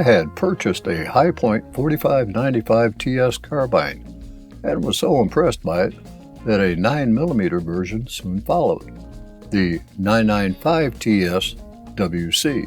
I had purchased a Hi-Point 4595 TS carbine and was so impressed by it that a 9mm version soon followed, the 995 TS WC.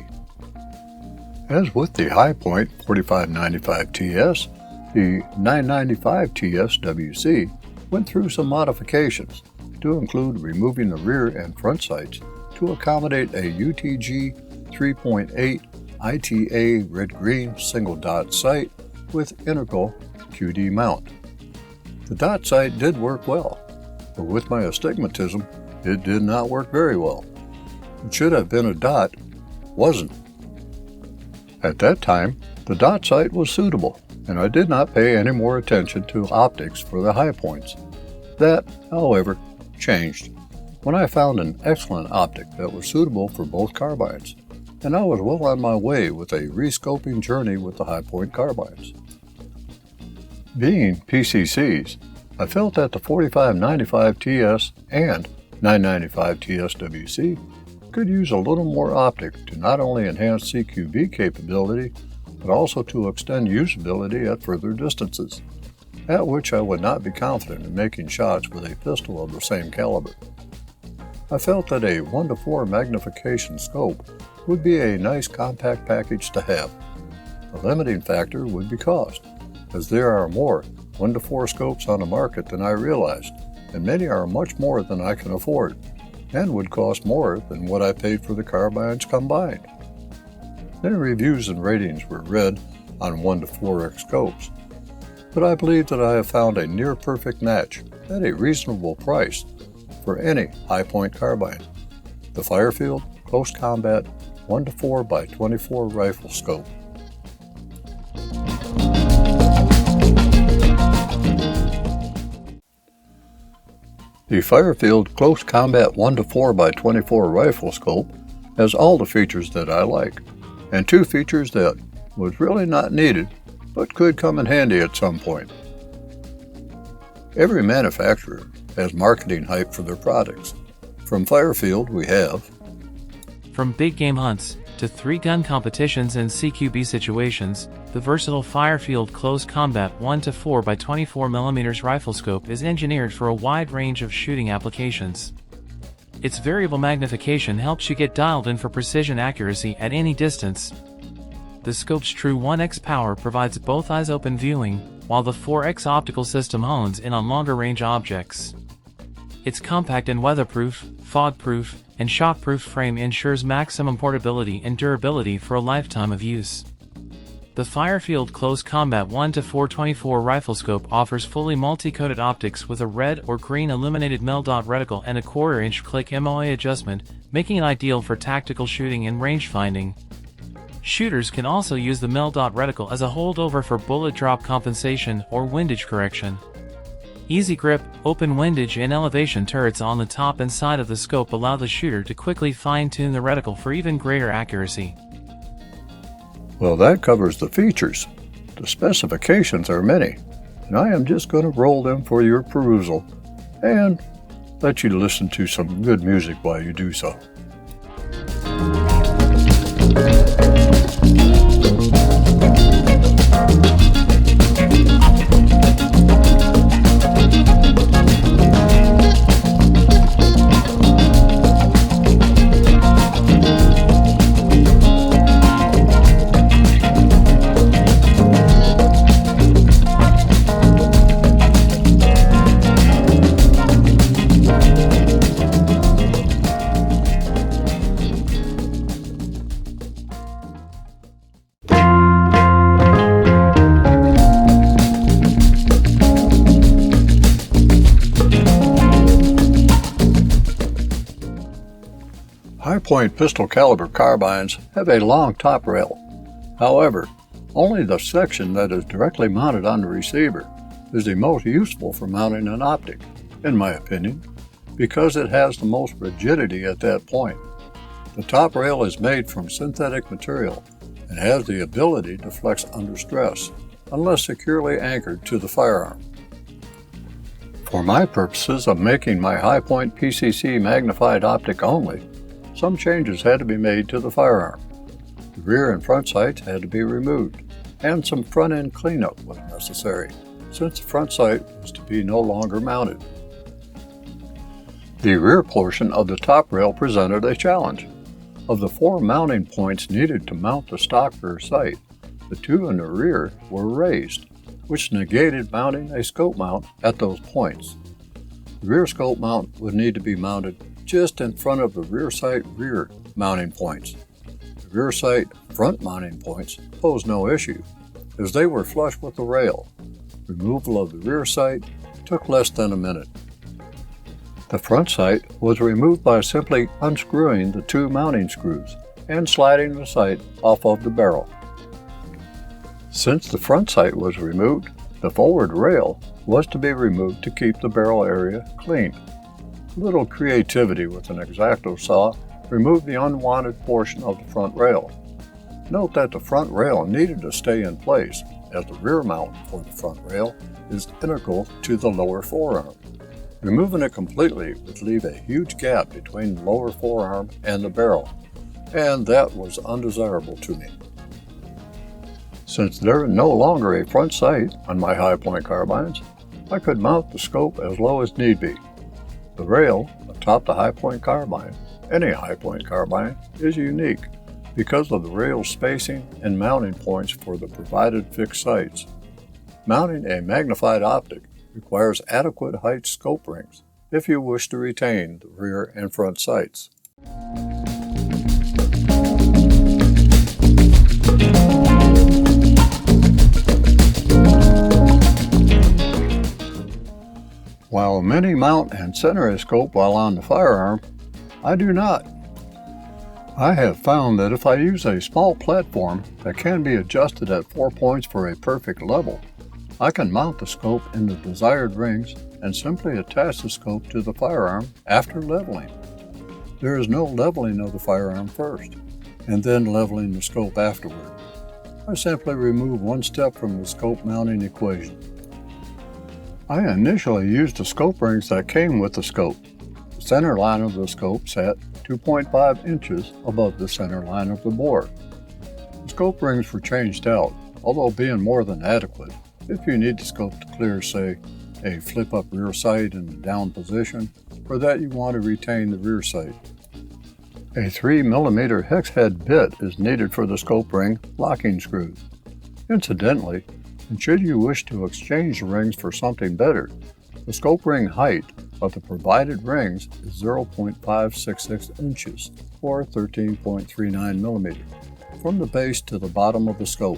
As with the Hi-Point 4595 TS, the 995 TS WC went through some modifications to include removing the rear and front sights to accommodate a UTG 3.8 ITA red-green single dot sight with integral QD mount. The dot sight did work well, but with my astigmatism, it did not work very well. It should have been a dot, wasn't. At that time, the dot sight was suitable, and I did not pay any more attention to optics for the Hi-Points. That, however, changed when I found an excellent optic that was suitable for both carbines, and I was well on my way with a rescoping journey with the Hi-Point carbines. Being PCCs, I felt that the 4595 TS and 995 TS WC could use a little more optic to not only enhance CQB capability, but also to extend usability at further distances, at which I would not be confident in making shots with a pistol of the same caliber. I felt that a 1:4 magnification scope would be a nice compact package to have. The limiting factor would be cost, as there are more 1:4 scopes on the market than I realized, and many are much more than I can afford, and would cost more than what I paid for the carbines combined. Many reviews and ratings were read on 1:4x scopes, but I believe that I have found a near-perfect match at a reasonable price for any Hi-Point carbine, the Firefield Close Combat 1:4x24 rifle scope. The Firefield Close Combat 1:4x24 rifle scope has all the features that I like, and two features that was really not needed but could come in handy at some point. Every manufacturer has marketing hype for their products. From Firefield we have From big game hunts to 3-gun competitions and CQB situations, the versatile Firefield Close Combat 1:4x24mm rifle scope is engineered for a wide range of shooting applications. Its variable magnification helps you get dialed in for precision accuracy at any distance. The scope's true 1x power provides both eyes open viewing, while the 4x optical system hones in on longer range objects. Its compact and weatherproof, fog-proof, and shock-proof frame ensures maximum portability and durability for a lifetime of use. The Firefield Close Combat 1:4x24 rifle scope offers fully multi-coated optics with a red or green illuminated mil-dot reticle and a 1/4-inch click MOA adjustment, making it ideal for tactical shooting and range finding. Shooters can also use the mil-dot reticle as a holdover for bullet drop compensation or windage correction. Easy grip, open windage and elevation turrets on the top and side of the scope allow the shooter to quickly fine-tune the reticle for even greater accuracy. Well, that covers the features. The specifications are many, and I am just going to roll them for your perusal and let you listen to some good music while you do so. Hi-Point pistol caliber carbines have a long top rail. However, only the section that is directly mounted on the receiver is the most useful for mounting an optic, in my opinion, because it has the most rigidity at that point. The top rail is made from synthetic material and has the ability to flex under stress, unless securely anchored to the firearm. For my purposes of making my Hi-Point PCC magnified optic only, some changes had to be made to the firearm. The rear and front sights had to be removed, and some front-end cleanup was necessary, since the front sight was to be no longer mounted. The rear portion of the top rail presented a challenge. Of the 4 mounting points needed to mount the stock rear sight, the 2 in the rear were raised, which negated mounting a scope mount at those points. The rear scope mount would need to be mounted just in front of the rear sight rear mounting points. The rear sight front mounting points posed no issue, as they were flush with the rail. Removal of the rear sight took less than a minute. The front sight was removed by simply unscrewing the 2 mounting screws and sliding the sight off of the barrel. Since the front sight was removed, the forward rail was to be removed to keep the barrel area clean. A little creativity with an X-Acto saw removed the unwanted portion of the front rail. Note that the front rail needed to stay in place, as the rear mount for the front rail is integral to the lower forearm. Removing it completely would leave a huge gap between the lower forearm and the barrel, and that was undesirable to me. Since there is no longer a front sight on my high-point carbines, I could mount the scope as low as need be. The rail atop the high-point carbine, any high-point carbine, is unique because of the rail spacing and mounting points for the provided fixed sights. Mounting a magnified optic requires adequate height scope rings if you wish to retain the rear and front sights. While many mount and center a scope while on the firearm, I do not. I have found that if I use a small platform that can be adjusted at 4 points for a perfect level, I can mount the scope in the desired rings and simply attach the scope to the firearm after leveling. There is no leveling of the firearm first, and then leveling the scope afterward. I simply remove one step from the scope mounting equation. I initially used the scope rings that came with the scope. The center line of the scope sat 2.5 inches above the center line of the bore. The scope rings were changed out, although being more than adequate if you need the scope to clear, say, a flip-up rear sight in the down position, or that you want to retain the rear sight. A 3mm hex head bit is needed for the scope ring locking screws. Incidentally, and should you wish to exchange the rings for something better, the scope ring height of the provided rings is 0.566 inches, or 13.39 millimeters, from the base to the bottom of the scope.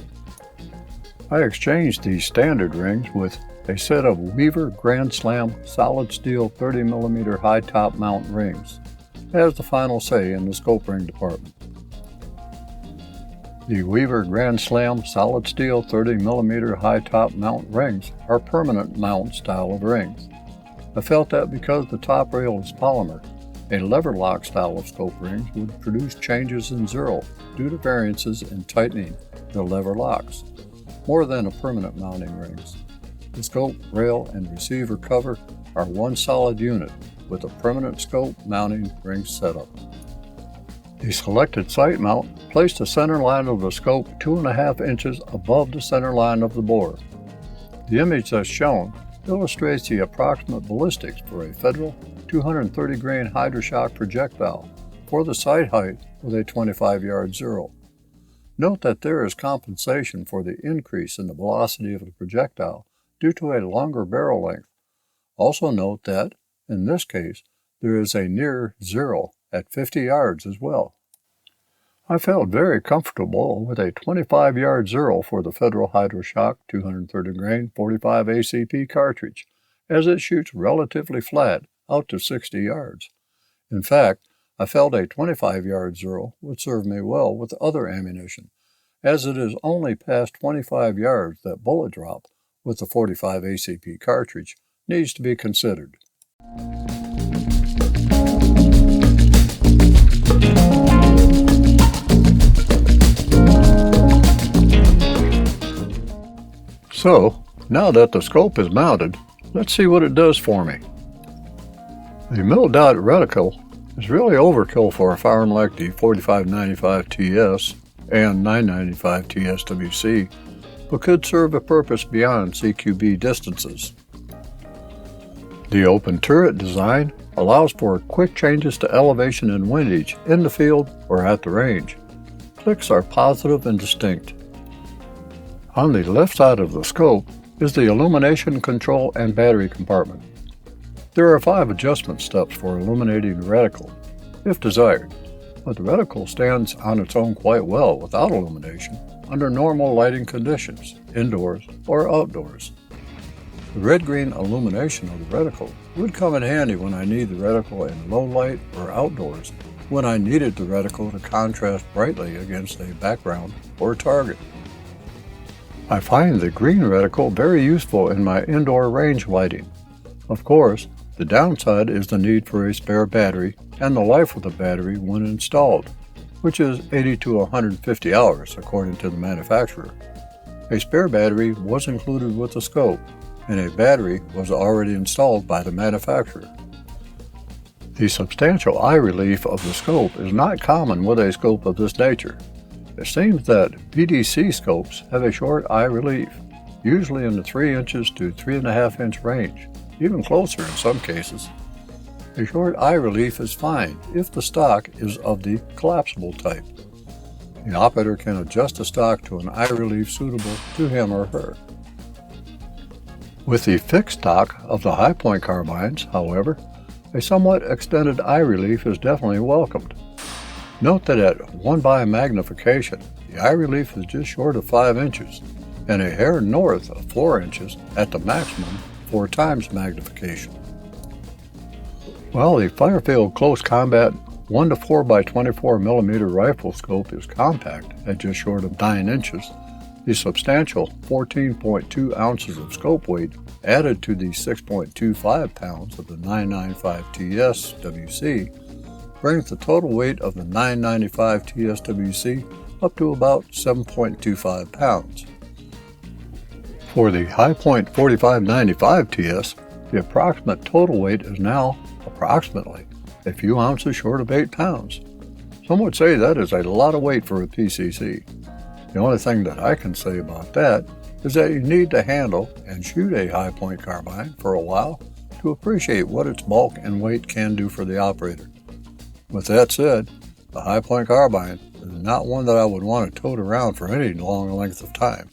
I exchanged these standard rings with a set of Weaver Grand Slam solid steel 30mm high top mount rings, has the final say in the scope ring department. The Weaver Grand Slam solid steel 30mm high top mount rings are permanent mount style of rings. I felt that because the top rail is polymer, a lever lock style of scope rings would produce changes in zero due to variances in tightening the lever locks, more than a permanent mounting rings. The scope, rail, and receiver cover are one solid unit with a permanent scope mounting ring setup. The selected sight mount placed the center line of the scope 2.5 inches above the center line of the bore. The image that's shown illustrates the approximate ballistics for a Federal 230 grain hydroshock projectile for the sight height with a 25-yard zero. Note that there is compensation for the increase in the velocity of the projectile due to a longer barrel length. Also note that, in this case, there is a near zero at 50 yards as well. I felt very comfortable with a 25-yard zero for the Federal Hydroshock 230 grain 45 ACP cartridge, as it shoots relatively flat out to 60 yards. In fact, I felt a 25-yard zero would serve me well with other ammunition, as it is only past 25 yards that bullet drop with the 45 ACP cartridge needs to be considered. So, now that the scope is mounted, let's see what it does for me. The mil-dot reticle is really overkill for a firearm like the 4595 TS, and 995 TSWC, but could serve a purpose beyond CQB distances. The open turret design allows for quick changes to elevation and windage in the field or at the range. Clicks are positive and distinct. On the left side of the scope is the illumination control and battery compartment. There are 5 adjustment steps for illuminating the reticle, if desired, but the reticle stands on its own quite well without illumination under normal lighting conditions, indoors or outdoors. The red-green illumination of the reticle would come in handy when I need the reticle in low light or outdoors when I needed the reticle to contrast brightly against a background or target. I find the green reticle very useful in my indoor range lighting. Of course, the downside is the need for a spare battery and the life of the battery when installed, which is 80 to 150 hours according to the manufacturer. A spare battery was included with the scope, and a battery was already installed by the manufacturer. The substantial eye relief of the scope is not common with a scope of this nature. It seems that BDC scopes have a short eye relief, usually in the 3 inches to 3.5 inch range, even closer in some cases. A short eye relief is fine if the stock is of the collapsible type. The operator can adjust the stock to an eye relief suitable to him or her. With the fixed stock of the high-point carbines, however, a somewhat extended eye relief is definitely welcomed. Note that at 1x magnification, the eye relief is just short of 5 inches, and a hair north of 4 inches at the maximum 4 times magnification. While the Firefield Close Combat 1 to 4 by 24 mm rifle scope is compact at just short of 9 inches, the substantial 14.2 ounces of scope weight added to the 6.25 pounds of the 995 TSWC brings the total weight of the 995 TSWC up to about 7.25 pounds. For the Hi-Point 4595 TS, the approximate total weight is now approximately a few ounces short of 8 pounds. Some would say that is a lot of weight for a PCC. The only thing that I can say about that is that you need to handle and shoot a high-point carbine for a while to appreciate what its bulk and weight can do for the operator. With that said, the high-point carbine is not one that I would want to tote around for any long length of time.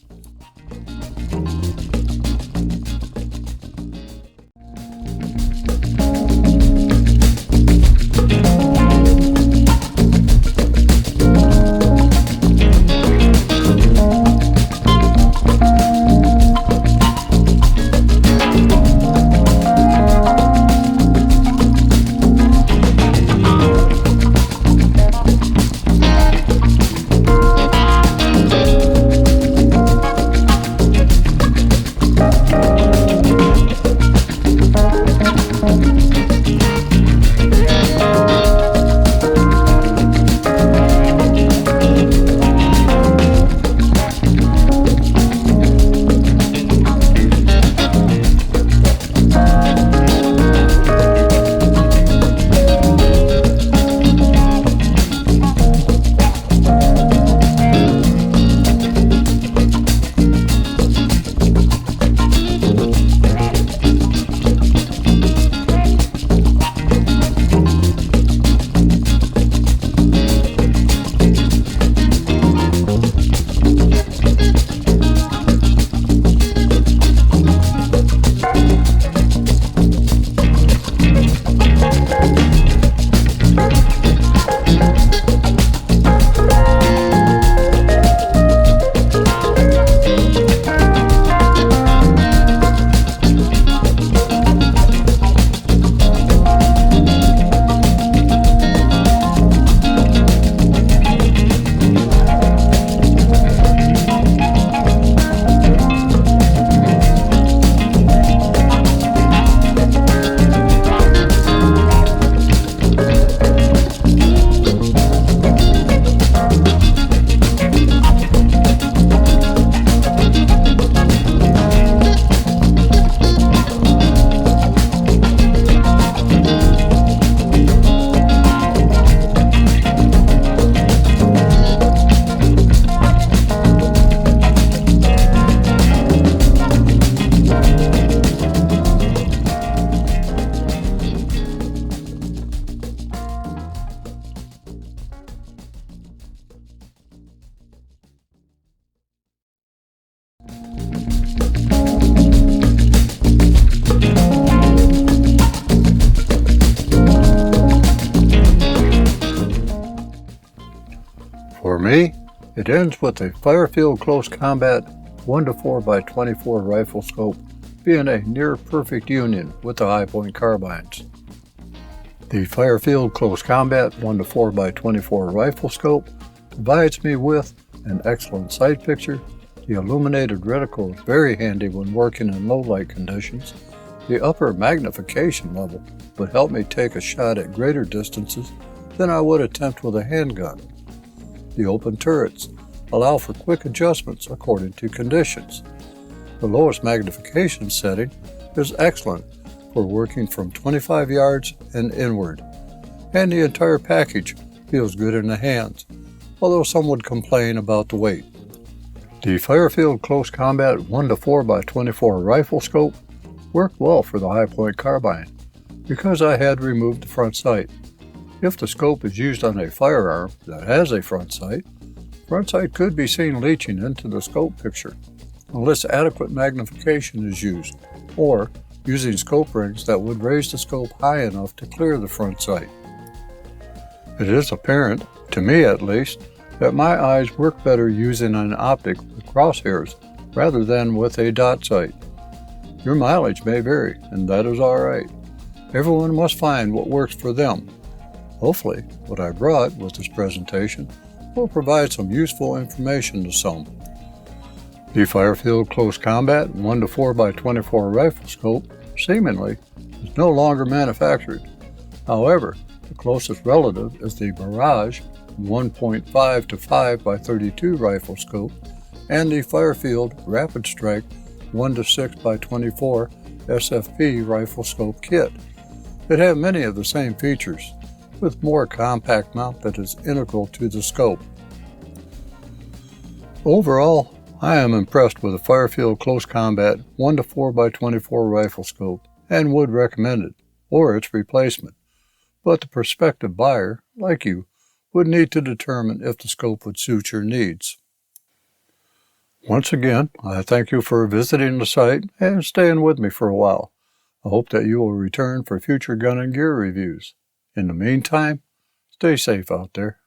me, it ends with a Firefield Close Combat 1-4x24 rifle scope being a near-perfect union with the high-point carbines. The Firefield Close Combat 1-4x24 rifle scope provides me with an excellent sight picture. The illuminated reticle is very handy when working in low-light conditions. The upper magnification level would help me take a shot at greater distances than I would attempt with a handgun. The open turrets allow for quick adjustments according to conditions. The lowest magnification setting is excellent for working from 25 yards and inward, and the entire package feels good in the hands, although some would complain about the weight. The Firefield Close Combat 1-4x24 rifle scope worked well for the high-point carbine because I had removed the front sight. If the scope is used on a firearm that has a front sight could be seen leaching into the scope picture unless adequate magnification is used, or using scope rings that would raise the scope high enough to clear the front sight. It is apparent, to me at least, that my eyes work better using an optic with crosshairs rather than with a dot sight. Your mileage may vary, and that is alright. Everyone must find what works for them. Hopefully, what I brought with this presentation will provide some useful information to some. The Firefield Close Combat 1-4x24 rifle scope seemingly is no longer manufactured. However, the closest relative is the Mirage 1.5 to 5x32 rifle scope and the Firefield Rapid Strike 1 to 6x24 SFP rifle scope kit. It have many of the same features, with more compact mount that is integral to the scope. Overall, I am impressed with the Firefield Close Combat 1-4x24 rifle scope and would recommend it, or its replacement. But the prospective buyer, like you, would need to determine if the scope would suit your needs. Once again, I thank you for visiting the site and staying with me for a while. I hope that you will return for future gun and gear reviews. In the meantime, stay safe out there.